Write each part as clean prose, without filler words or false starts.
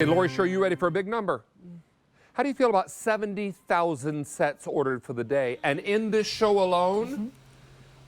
Hey, Lori, sure you ready for a big number? How do you feel about 70,000 sets ordered for the day? And in this show alone,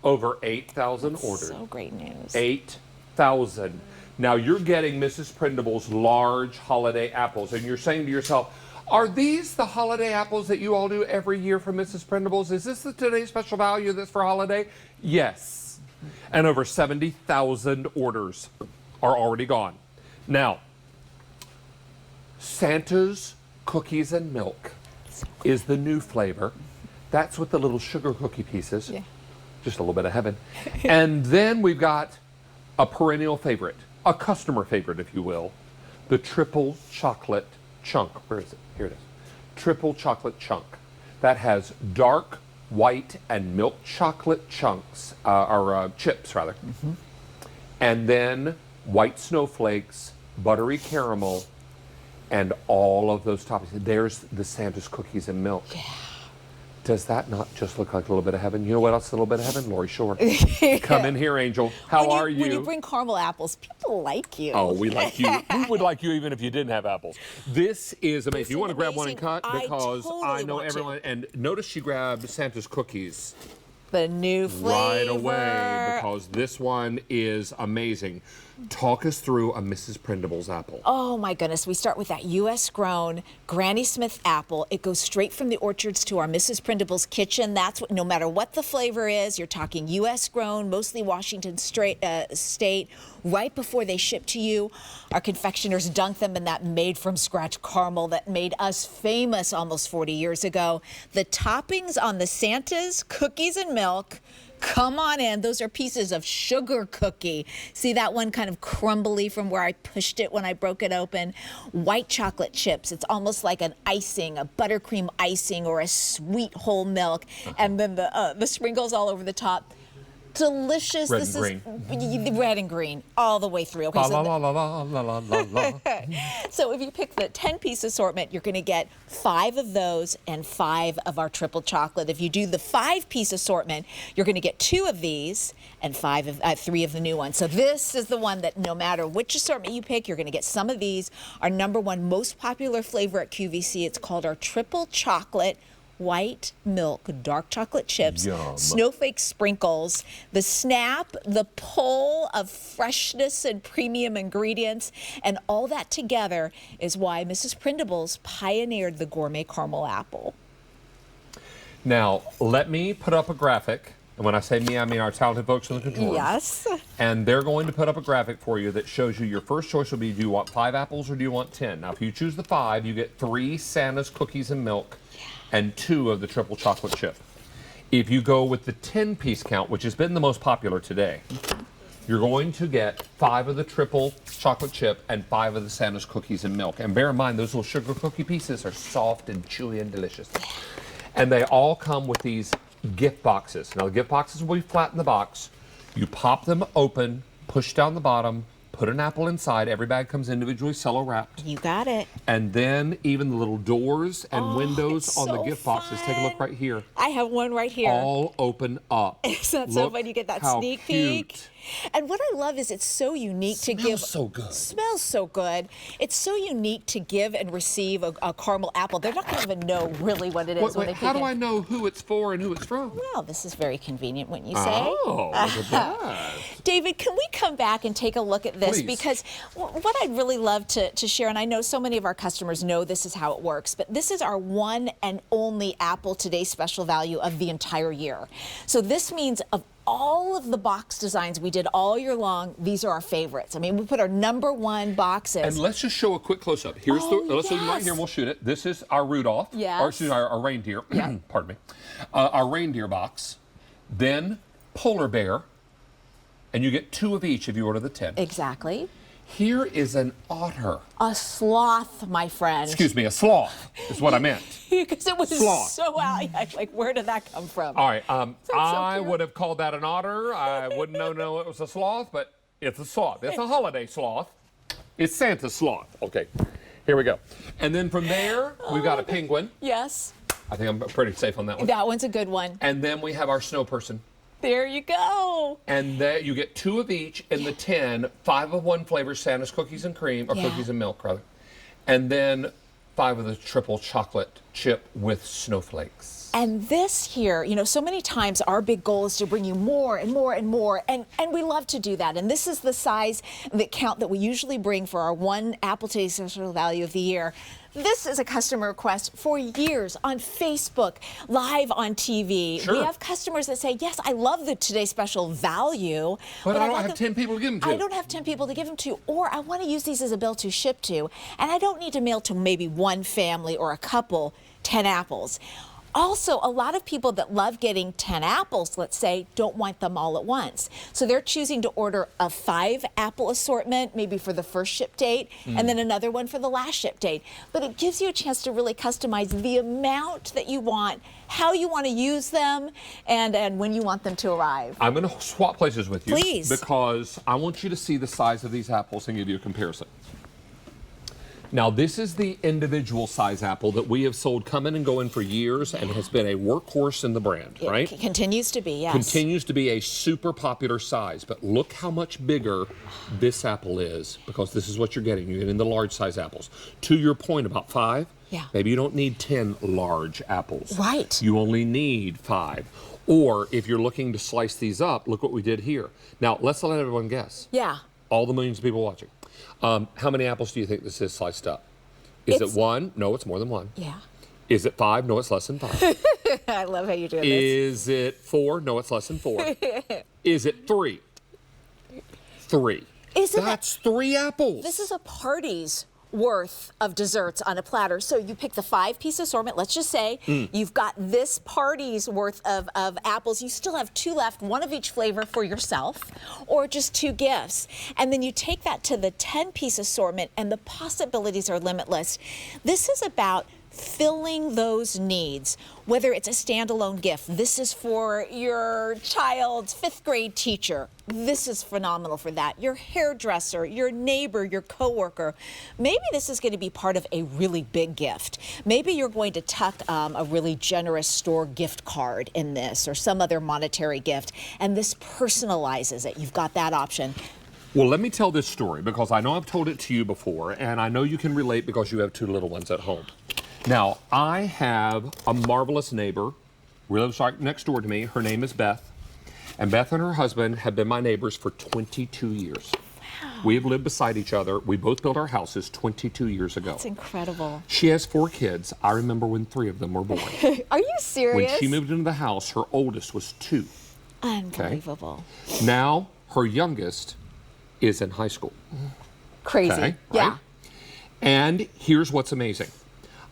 over 8,000 ordered. So great news. 8,000. Now you're getting Mrs. Prindables large holiday apples, and you're saying to yourself, are these the holiday apples that you all do every year for Mrs. Prindables? Is this the today's special value that's for holiday? Yes. And over 70,000 orders are already gone. Now, Santa's Cookies and Milk is the new flavor. That's with the little sugar cookie pieces. Yeah. Just a little bit of heaven. And then we've got a perennial favorite, a customer favorite, if you will, the triple chocolate chunk. Where is it? Here it is. Triple chocolate chunk. That has dark white and milk chocolate chunks, or chips rather. And then white snowflakes, buttery caramel, and all of those toppings. There's the Santa's Cookies and Milk. Yeah. Does that not just look like a little bit of heaven? You know what else is a little bit of heaven? Lori Shore. Come in here, Angel. How are you? When you bring caramel apples, people like you. Oh, we like you. We would like you even if you didn't have apples. This is amazing. You want to grab one and cut? Because I know everyone. And notice she grabbed Santa's Cookies. The new flavor. Right away, because this one is amazing. Talk us through a Mrs. Prindables apple. Oh my goodness, we start with that U.S. grown Granny Smith apple. It goes straight from the orchards to our Mrs. Prindables kitchen. That's what, no matter what the flavor is, you're talking U.S. grown, mostly Washington state, right before they ship to you. Our confectioners dunk them in that made from scratch caramel that made us famous almost 40 years ago. The toppings on the Santa's Cookies and Milk, come on in. Those are pieces of sugar cookie. See that one kind of crumbly from where I pushed it when I broke it open? White chocolate chips. It's almost like an icing, a buttercream icing or a sweet whole milk. And then the sprinkles all over the top. Delicious. Red this and is red and green all the way through. Okay, la, la, la, la, la, la, la, la. So if you pick the 10-piece assortment, you're going to get 5 of those and 5 of our triple chocolate. If you do the 5-piece assortment, you're going to get 2 of these and 3 of the new ones. So this is the one that no matter which assortment you pick, you're going to get some of these. Our #1 most popular flavor at QVC, it's called our triple chocolate white milk, dark chocolate chips, Yum. snowflake sprinkles, the snap, the pull of freshness and premium ingredients, and all that together is why Mrs. Prindables pioneered the gourmet caramel apple. Now, let me put up a graphic. And when I say me, I mean our talented folks in the control room. Yes. And they're going to put up a graphic for you that shows you your first choice will be, do you want 5 apples or do you want 10? Now, if you choose the 5, you get 3 Santa's Cookies and Milk and 2 of the triple chocolate chip. If you go with the 10-piece count, which has been the most popular today, you're going to get 5 of the triple chocolate chip and 5 of the Santa's Cookies and Milk. And bear in mind, those little sugar cookie pieces are soft and chewy and delicious. And they all come with these gift boxes. Now, the gift boxes will be flat in the box. You pop them open, push down the bottom, put an apple inside. Every bag comes individually cello wrapped. You got it. And then even the little doors and windows on the so gift boxes. Take a look right here. I have one right here. All open up. Isn't that so fun? You get that sneak peek. Cute. And what I love is it's so unique to give. Smells so good. Smells so good. It's so unique to give and receive a caramel apple. They're not going to even know really what it is when they how pick do it. I know who it's for and who it's from? Well, this is very convenient, wouldn't you say? Oh, look at that. David, can we come back and take a look at this? Please. Because what I'd really love to share, and I know so many of our customers know this is how it works, but this is our one and only Apple Today special value of the entire year. So this means of all of the box designs we did all year long, these are our favorites. I mean, we put our #1 boxes. And let's just show a quick close-up. Here's let's zoom right here and we'll shoot it. This is our Rudolph. Yes. Or excuse me, our reindeer. Yeah. Pardon me. Our reindeer box. Then polar bear. And you get 2 of each if you order the 10. Exactly. Here is an otter. A sloth, my friend. Excuse me, a sloth is what I meant. Because it was Sloth. so out. Like, where did that come from? All right, I cute. would have called that an otter. I wouldn't know it was a sloth, but it's a sloth. It's a holiday sloth. It's Santa's sloth. Okay, here we go. And then from there, we've got a penguin. Yes. I think I'm pretty safe on that one. That one's a good one. And then we have our snow person. There you go. And that you get 2 of each in the 10, 5 of one flavor, Santa's Cookies and Cream, or Yeah. Cookies and Milk, rather. And then 5 of the triple chocolate chip with snowflakes. And this here, you know, so many times our big goal is to bring you more and more and more, and we love to do that. And this is the size that we usually bring for our one Apple Today's Special Value of the Year. This is a customer request for years on Facebook, live on TV. Sure. We have customers that say, yes, I love the Today's Special Value. But I don't have 10 people to give them to. I don't have 10 people to give them to, or I want to use these as a bill to ship to, and I don't need to mail to maybe one family or a couple 10 apples. Also, a lot of people that love getting 10 apples, let's say, don't want them all at once. So they're choosing to order a 5 apple assortment, maybe for the first ship date, and then another one for the last ship date. But it gives you a chance to really customize the amount that you want, how you want to use them, and when you want them to arrive. I'm going to swap places with you. Please. Because I want you to see the size of these apples and give you a comparison. Now, this is the individual size apple that we have sold coming and going for years and has been a workhorse in the brand, right? It continues to be, yes. Continues to be a super popular size, but look how much bigger this apple is, because this is what you're getting. You're getting the large size apples. To your point about 5, maybe you don't need 10 large apples. Right. You only need 5. Or if you're looking to slice these up, look what we did here. Now, let's let everyone guess. Yeah. All the millions of people watching. How many apples do you think this is sliced up? Is it 1? No, it's more than 1. Yeah. Is it 5? No, it's less than 5. I love how you're doing this. Is it 4? No, it's less than 4. Is it 3? 3. That's 3 apples. This is a party's worth of desserts on a platter. So you pick the 5-piece assortment. Let's just say you've got this party's worth of apples. You still have 2 left, 1 of each flavor for yourself, or just 2 gifts. And then you take that to the 10-piece assortment, and the possibilities are limitless. This is about filling those needs, whether it's a standalone gift. This is for your child's 5th grade teacher. This is phenomenal for that. Your hairdresser, your neighbor, your coworker. Maybe this is going to be part of a really big gift. Maybe you're going to tuck a really generous store gift card in this, or some other monetary gift, and this personalizes it. You've got that option. Well, let me tell this story, because I know I've told it to you before, and I know you can relate because you have 2 little ones at home. Now, I have a marvelous neighbor who lives right next door to me. Her name is Beth. And Beth and her husband have been my neighbors for 22 years. Wow. We have lived beside each other. We both built our houses 22 years ago. That's incredible. She has 4 kids. I remember when 3 of them were born. Are you serious? When she moved into the house, her oldest was 2. Unbelievable. Okay? Now, her youngest is in high school. Crazy. Okay, yeah. Right? And here's what's amazing.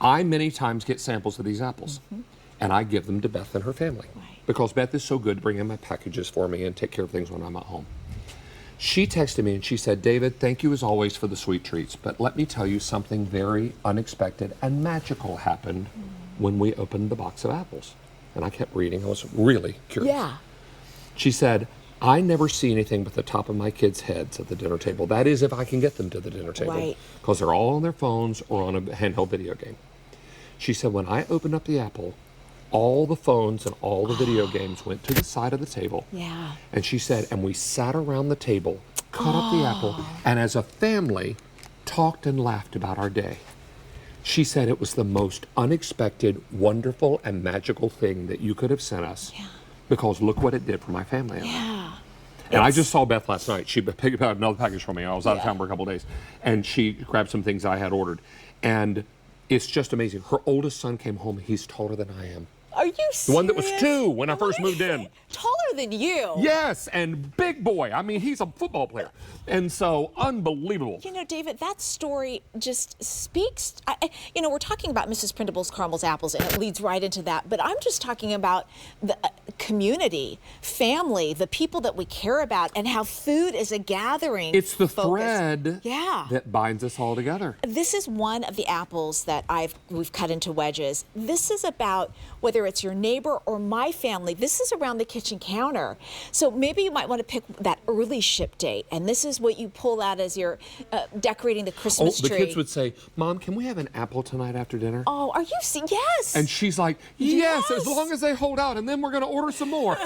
I many times get samples of these apples, and I give them to Beth and her family, because Beth is so good to bring in my packages for me and take care of things when I'm at home. She texted me and she said, David, thank you as always for the sweet treats, but let me tell you something very unexpected and magical happened when we opened the box of apples. And I kept reading. I was really curious. Yeah. She said, I never see anything but the top of my kids' heads at the dinner table. That is, if I can get them to the dinner table, because they're all on their phones or on a handheld video game. She said, when I opened up the apple, all the phones and all the video games went to the side of the table. Yeah. And she said, and we sat around the table, cut up the apple, and as a family, talked and laughed about our day. She said it was the most unexpected, wonderful, and magical thing that you could have sent us. Yeah. Because look what it did for my family. Yeah. And I just saw Beth last night. She picked up another package for me. I was out of town for a couple of days. And she grabbed some things I had ordered. And it's just amazing. Her oldest son came home. He's taller than I am. Are you serious? The one that was 2 when I first moved in. Taller than you. Yes, and big boy. I mean, he's a football player. And so, unbelievable. You know, David, that story just speaks. You know, we're talking about Mrs. Prindables' Caramels Apples, and it leads right into that. But I'm just talking about the community, family, the people that we care about, and how food is a gathering. It's the focus. thread that binds us all together. This is one of the apples that we've cut into wedges. This is about whether it's your neighbor or my family. This is around the kitchen counter. So maybe you might want to pick that early ship date, and this is what you pull out as you're decorating the Christmas tree. The kids would say, Mom, can we have an apple tonight after dinner? Oh, are you serious? Yes. And she's like, yes, as long as they hold out, and then we're going to order some more.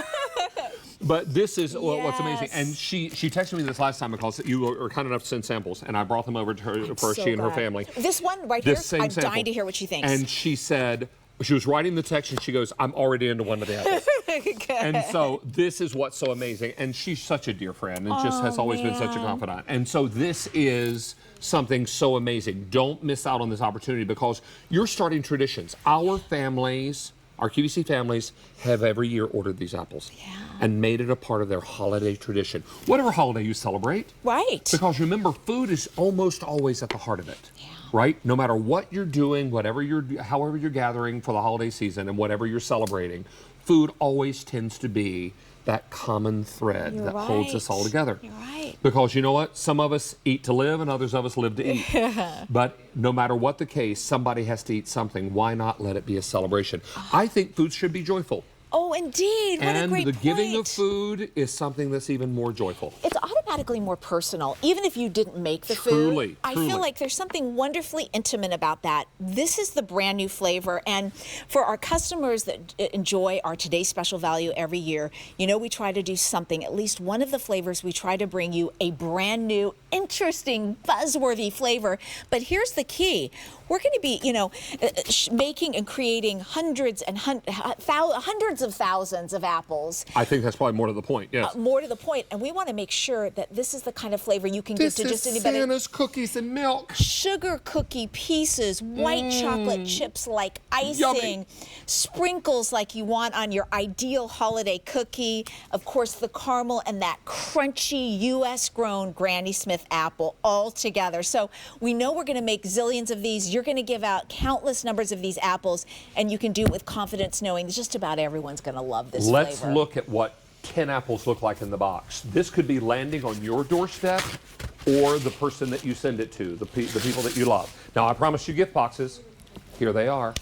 But this is what's amazing. Yes. And she texted me this last time because you were kind enough to send samples, and I brought them over to her for so she and her glad. family. This one right This here, same I'm sample. dying to hear what she thinks. And she said, she was writing the text, and she goes, I'm already into one of the apples. And so this is what's so amazing. And she's such a dear friend and just has always been such a confidant. And so this is something so amazing. Don't miss out on this opportunity because you're starting traditions. Our families, our QVC families, have every year ordered these apples and made it a part of their holiday tradition. Whatever holiday you celebrate. Right. Because remember, food is almost always at the heart of it. Right? No matter what you're doing, however you're gathering for the holiday season and whatever you're celebrating, food always tends to be that common thread that holds us all together. You're right. Because you know what? Some of us eat to live and others of us live to eat. But no matter what the case, somebody has to eat something. Why not let it be a celebration? I think food should be joyful. Oh, indeed. What a great And the point. giving of food is something that's even more joyful. It's automatically more personal, even if you didn't make the Truly, food. I truly. feel like there's something wonderfully intimate about that. This is the brand new flavor, and for our customers that enjoy our Today's Special Value every year, you know we try to do something, at least one of the flavors, we try to bring you a brand new, interesting, buzzworthy flavor. But here's the key. We're going to be, making and creating hundreds of thousands of apples. I think that's probably more to the point, yes. More to the point, and we want to make sure that this is the kind of flavor you can give to just anybody. This is Santa's cookies and milk. Sugar cookie pieces, white chocolate chips like icing, Yummy. sprinkles like you want on your ideal holiday cookie, of course the caramel and that crunchy U.S. grown Granny Smith apple all together. So we know we're going to make zillions of these. You're going to give out countless numbers of these apples, and you can do it with confidence knowing that just about everyone's going to love this Let's flavor. look at what 10 apples look like in the box. This could be landing on your doorstep or the person that you send it to, the people that you love. Now, I promise you gift boxes. Here they are.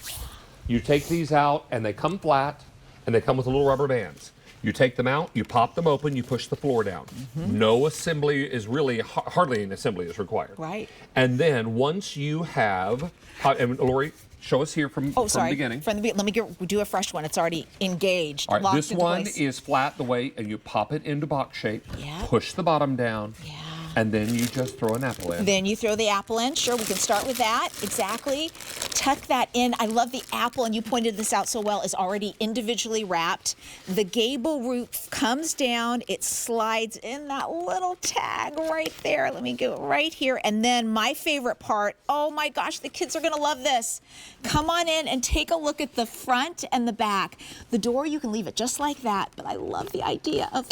You take these out, and they come flat, and they come with little rubber bands. You take them out, you pop them open, you push the floor down. No assembly is really, hardly an assembly is required. Right. And then once you have, and Lori, show us here from the beginning. Let me do a fresh one. It's already engaged. All right, locked this into one place. is flat the way, and you pop it into box shape, Yep. push the bottom down, Yeah. and then you just throw an apple in. Then you throw the apple in. Sure, we can start with that. Exactly. Tuck that in. I love the apple, and you pointed this out so well, is already individually wrapped. The gable root comes down. It slides in that little tag right there. Let me go right here. And then my favorite part, oh my gosh, the kids are going to love this. Come on in and take a look at the front and the back. The door, you can leave it just like that, but I love the idea of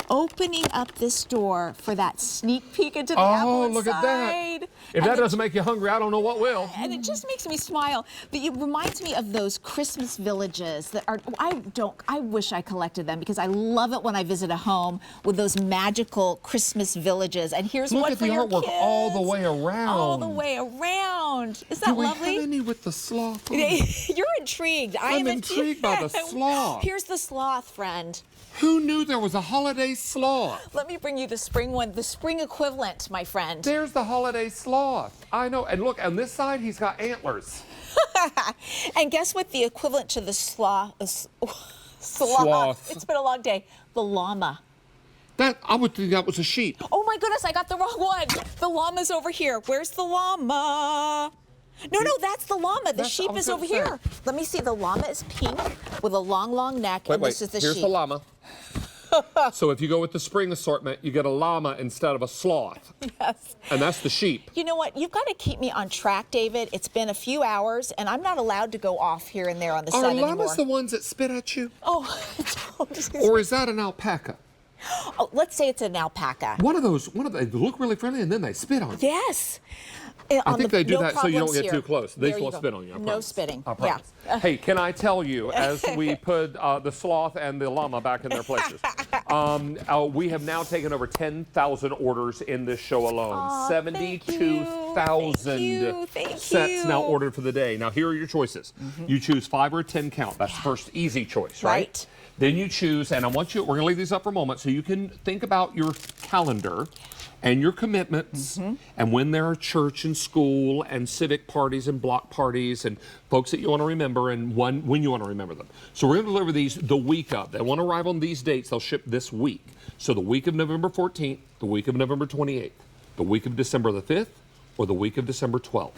opening up this door for that sneak peek into the apple inside. Look at that. If that doesn't make you hungry, I don't know what will. And it just makes me smile. But it reminds me of those Christmas villages that are, I wish I collected them because I love it when I visit a home with those magical Christmas villages. And here's Look one at for the your artwork kids. all the way around. All the way around. Is that Do we lovely? have any with the sloth on? You're intrigued. I'm intrigued by the sloth. Here's the sloth, friend. Who knew there was a holiday sloth? Let me bring you the spring one, the spring equivalent, my friend. There's the holiday sloth. I know. And look, on this side, he's got antlers. And guess what the equivalent to the sloth. Sloth. It's been a long day. The llama. I would think that was a sheep. Oh my goodness, I got the wrong one. The llama's over here. Where's the llama? No, that's the llama. The sheep is over here. Let me see. The llama is pink with a long, long neck, and this is the Here's sheep. the llama. So if you go with the spring assortment, you get a llama instead of a sloth. Yes. And that's the sheep. You know what? You've got to keep me on track, David. It's been a few hours, and I'm not allowed to go off here and there on the Are sun llamas anymore. the ones that spit at you? Oh, Or is that an alpaca? oh, let's say it's an alpaca. One of those, they look really friendly and then they spit on you. Yes. I think they do no that so you don't problems get here. too close. They There won't you go. spit on you. I No promise. spitting. I promise. Hey, can I tell you, as we put the sloth and the llama back in their places, we have now taken over 10,000 orders in this show alone. Aw, thank you. 3,000 sets now ordered for the day. Now, here are your choices. You choose 5 or 10 count. That's the first easy choice, right? Then you choose, and we're going to leave these up for a moment so you can think about your calendar and your commitments and when there are church and school and civic parties and block parties and folks that you want to remember and when you want to remember them. So we're going to deliver these the week of. They want to arrive on these dates. They'll ship this week. So the week of November 14th, the week of November 28th, the week of December the 5th, or the week of December 12th.